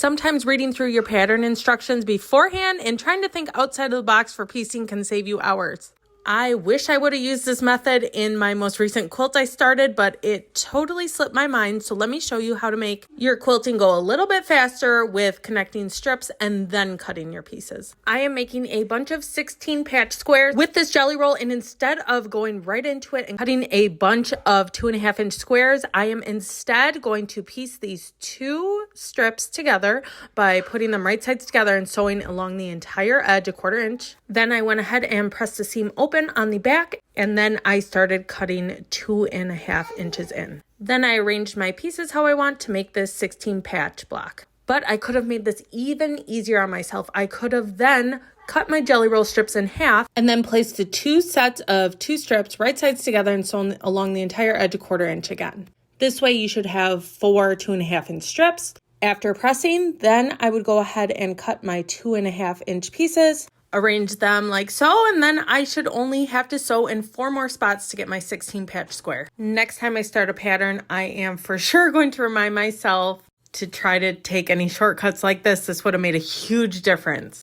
Sometimes reading through your pattern instructions beforehand and trying to think outside of the box for piecing can save you hours. I wish I would have used this method in my most recent quilt I started, but it totally slipped my mind. So let me show you how to make your quilting go a little bit faster with connecting strips and then cutting your pieces. I am making a bunch of 16 patch squares with this jelly roll, and instead of going right into it and cutting a bunch of 2.5-inch squares, I am instead going to piece these two strips together by putting them right sides together and sewing along the entire edge 1/4 inch. Then I went ahead and pressed the seam open on the back, and then I started cutting 2.5 inches in. Then I arranged my pieces how I want to make this 16 patch block. But I could have made this even easier on myself. I could have then cut my jelly roll strips in half and then placed the two sets of two strips right sides together and sewn along the entire edge 1/4 inch again. This way you should have 4 2.5-inch strips. After pressing, then I would go ahead and cut my 2.5-inch pieces, arrange them like so, and then I should only have to sew in 4 more spots to get my 16 patch square. Next time I start a pattern, I am for sure going to remind myself to try to take any shortcuts like this. This would have made a huge difference.